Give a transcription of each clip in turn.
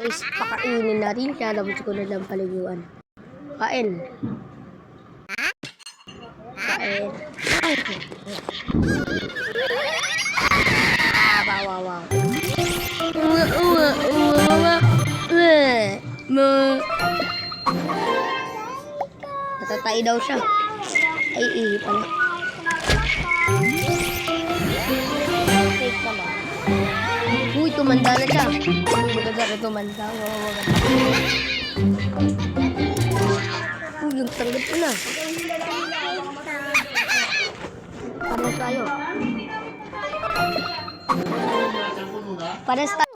is pakainin natin siya. Labos ko na lang paliguan. Kain. Kain. Wow. Natatay daw siya. Ay, ihipan na. Fake naman. Uy, tumanda na siya. Magagara tumanda. Uy, yung tanggap ko na. Pares tayo. Pares tayo.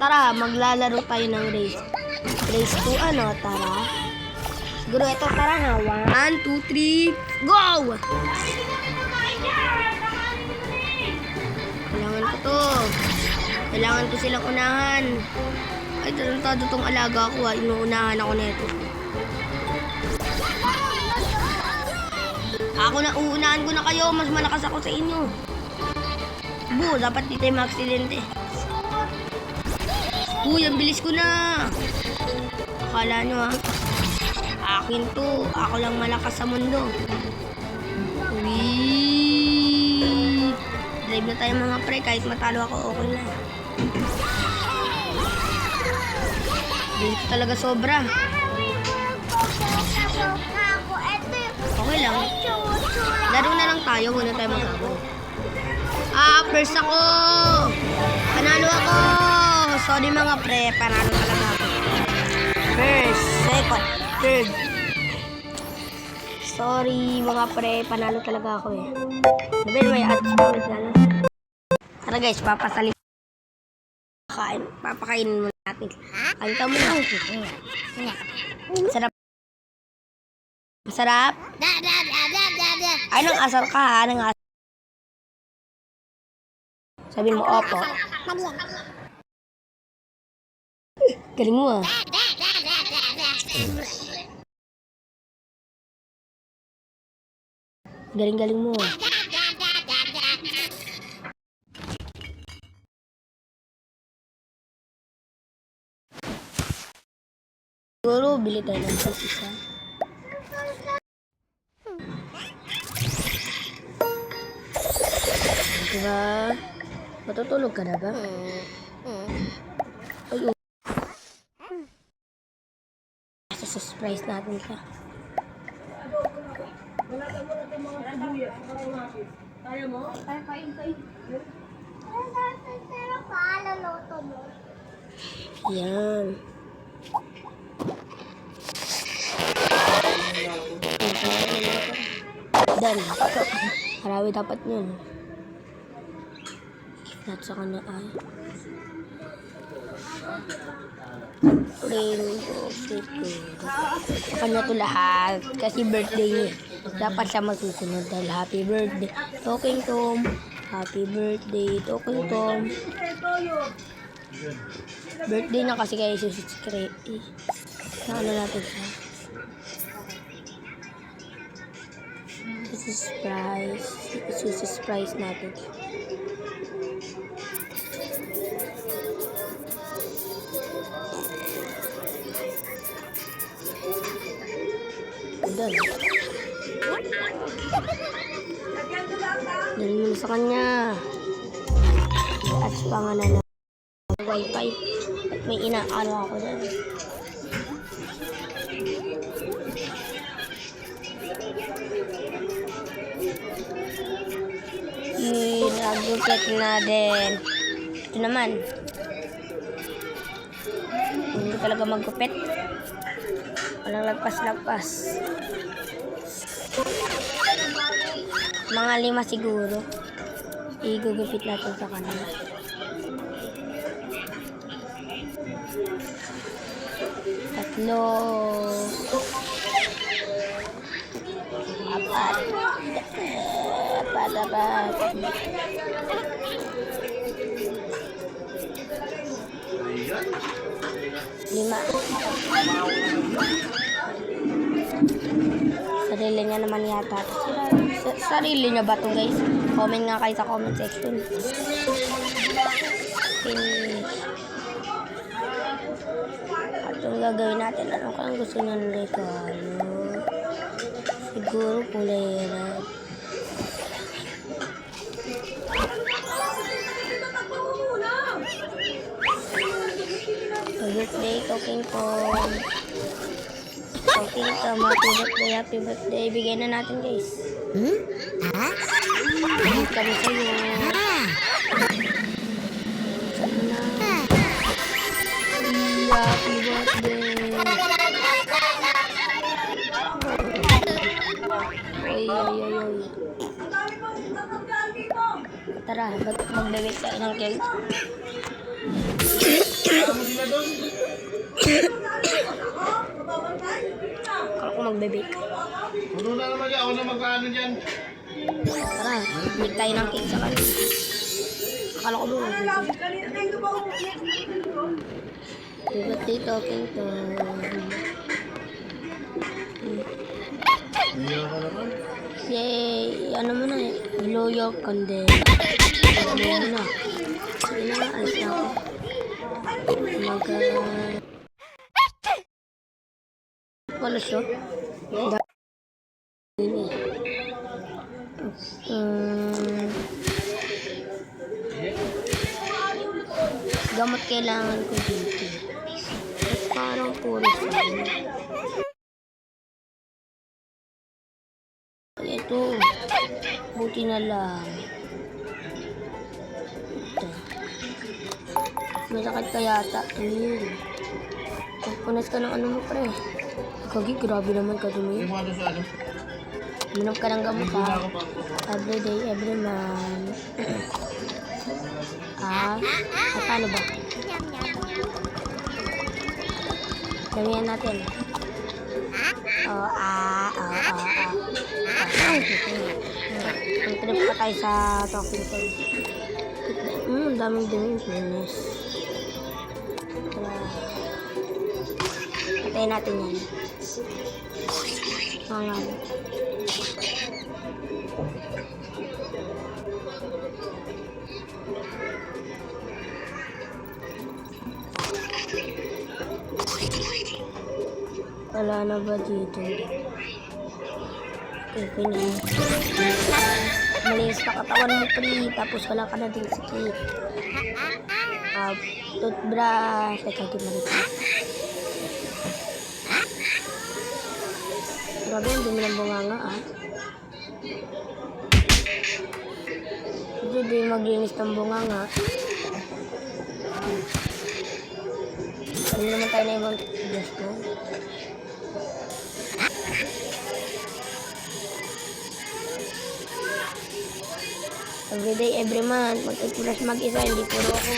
Tara, maglalaro tayo ng race. Race 2, ano? Tara. Siguro ito, tara ha. 1, 2, 3, go! Kailangan ko to. Kailangan ko silang unahan. Ay, tarantado tong alaga ko ha. Inuunahan ako nito. Ako na, uunahan ko na kayo. Mas malakas ako sa inyo. Bu, dapat di tayo maksilente. Uy, ang bilis ko na. Akala nyo ha. Akin to. Ako lang malakas sa mundo. Uy. Drive na tayo mga pre. Kahit matalo ako, okay na. Bilis ko talaga sobra. Okay lang. Laro na lang tayo. Huwag na tayo magkako. First ako. Panalo ako. Sorry mga pre, panalo talaga ako. First, second, third. Sorry mga pre, panalo talaga ako eh. Sabi may ads pa ulit na lang. Tara guys, papakainin muna natin. Kain ka muna. Sarap. Masarap? Ay, nang asar ka ha, nang asar. Sabihin mo, opo. Galing mo ah. Galing mo ah. Siguro, bili tayo ng isa. Diba? Matutulog ka na ba? Ay, surprise natin siya. Kaya mo? Kain. Yan. Dan. Marami dapat yun. Lahat sa kanya ay. Sa kanya to lahat. Kasi birthday niya. Dapat siya masusunod dahil happy birthday. Talking Tom. Happy birthday. Talking Tom. Birthday na kasi kaya isususcribe. Na ano natin siya. Isusurprise natin. Dali mo na sa kanya. At pa nga na wifi. At may inaano ako dyan. Nagupit na din. Ito naman. Hindi ko talaga magupit. Walang lagpas. Mga 5 siguro. Igugupit natin sa kanila. Tatlo. Apat. 5. Sarili niya naman yata. Sarili niya ba ito guys? Comment nga kayo sa comment section. Finish. At yung gagawin natin, ano kang gusto niya ng regalo? Siguro kulay red. Birthday, King Kong. King Kong, happy birthday. Bigyan na natin guys. Bigyan kami sa'yo. Sana. Happy birthday. Oy. Tara, magbibig tayo ng cake. Akala ko magbibig. Puno na naman yan. Ako na magkano dyan. Tara, big tayo ng cake sa kanila. Akala ko doon. Birthday talking to. Iyan ka naman. Yay! Ano mo na eh? Blow your candle. Blow mo na. Sige na nga, alis na ako. Wala siya? Gamot kailangan ko dito. At parang puro siya. Ito. Buti na lang. Ito. May sakit ka yata. Ayun. Punas ka ng ano mo pre. Kagi, grabe naman ka dumi. Yung mga doon sa ano. Minom ka ng gamot ha. Every day, every month. Paano ba? Damihan natin. Ang trip pa tayo sa talking to. Ang daming dumi. Goodness. Patayin natin yan. Mga wala na ba dito? Okay, finish. Malinis na katawan mo, pre. Tapos wala ka na din sakit. Toothbrush. Teka, gimalipas. Grabe, ang dumi ng bunganga, Hindi maglinis ng bunganga. Hindi naman tayo na ibang Diyos ko. Everyday, every month, mag-toothbrush mag-isa, hindi puro ako.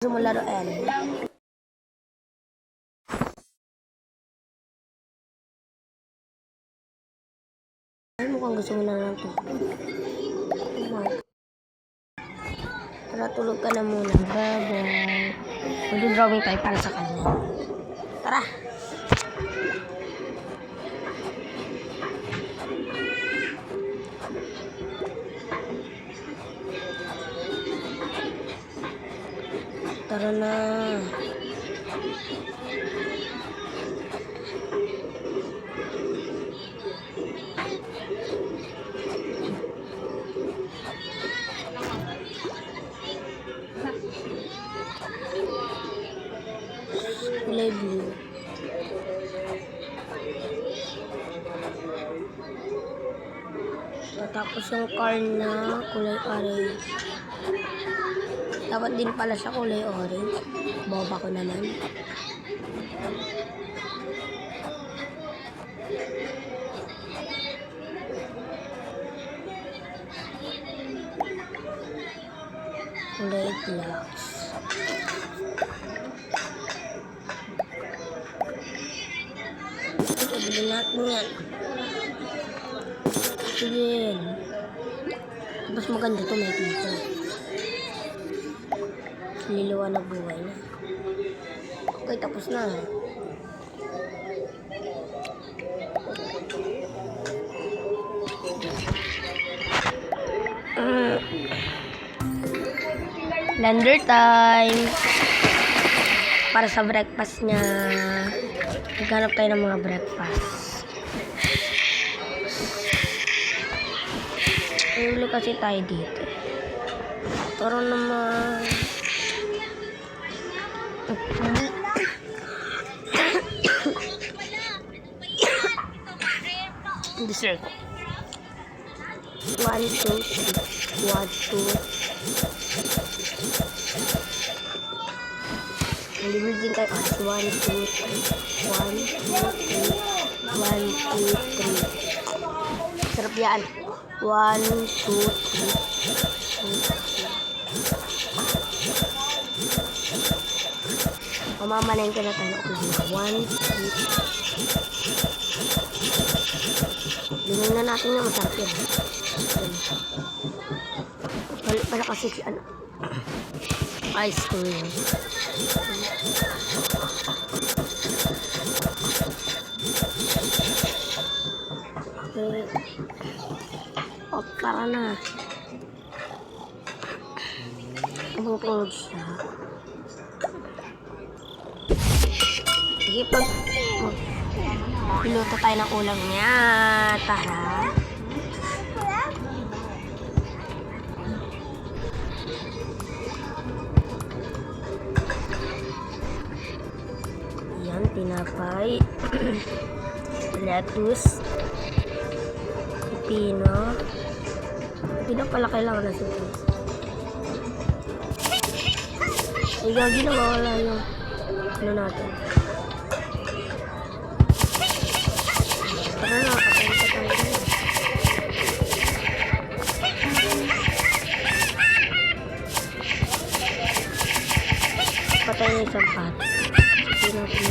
Gusto mo laruan? Ay, mukhang gusto mo na lang ito. Tara, tulog ka na muna. Bye-bye. Mag-drawing tayo para sa kanya. Tara! Tara na. Kulay blue. Tapos yung car na kulay orange. Dapat din pala siya kulay orange. Boba ko naman. kulay glass. Pabili natin yan. Sige. Mas maganda to, may dito. Liliwanag buhay na. Okay, tapos na. Blender time. Para sa breakfast niya. Naghanap tayo ng mga breakfast. Ulo kasi tayo dito. Taro naman. Dessert. 1, 2, 3. 1, 2. Nalibig din tayo. 1, 2, 3. 1, 2, 3. 1, 2, 3. Sarap yan. 1, 2, 3. Mamamalayin ka na tayo. 1, 2, 3. Lingin na natin yung masarap yan. Wala kasi si ano. Ice cream. Okay. O, tara na. Abang tulog siya. Sige, piluto tayo ng ulam niya. Tara. Yan, tinapay. Lettuce. Pipino. Pipino pala kailangan na sila. Ikaw, ginawala yung ano natin. Tara na, patayin pa tayo. Patayin yung isang pat. Sige natin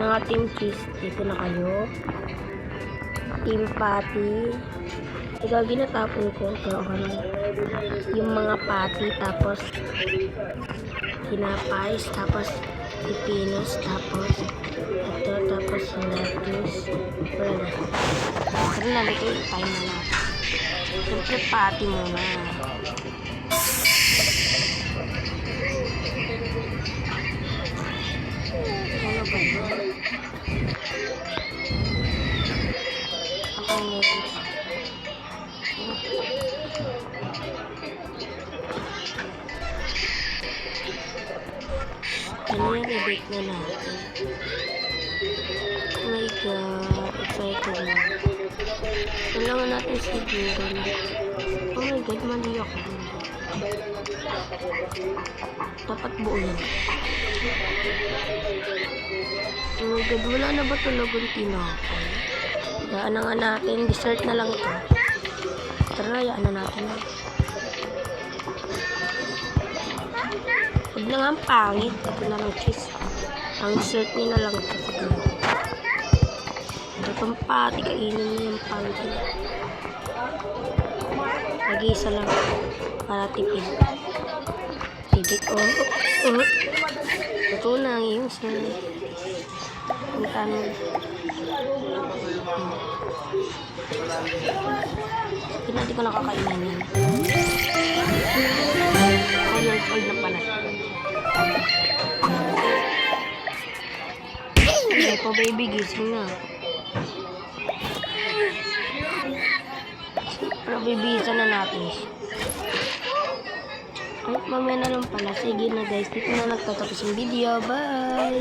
mga team cheese. Dito na kayo. Team patty. Ikaw, ginatapon ko. Pero yung mga patty. Tapos kinapais. Tapos pipinos. Tapos ito. Tapos lettuce. Wala na. Pero nalito yung time na natin. Siyempre patty muna. Ano ba yun? Ano yung i-bake na natin? Oh my god, excited na. Kailangan natin siguro na. Oh my god, mali ako. Dapat buo yun. Oh my god, wala na ba talagang tinapay? Hayaan na nga natin, dessert na lang ito. Tara, hayaan na natin. Huwag na nga ang pangit. Ito na lang cheese. Ang dessert niya na lang ito. Ito itong pati, kainin mo yung pangit. Nag-iisa lang para tipid. Tipid. Oh. Ito na ang iyong sa ang tanong. Hindi ko nakakainin yan. Old na pala. Ito baby, gising na. Pero bibisa na natin. Ay, mamaya na lang pala. Sige na guys, dito na nagtatapos yung video. Bye!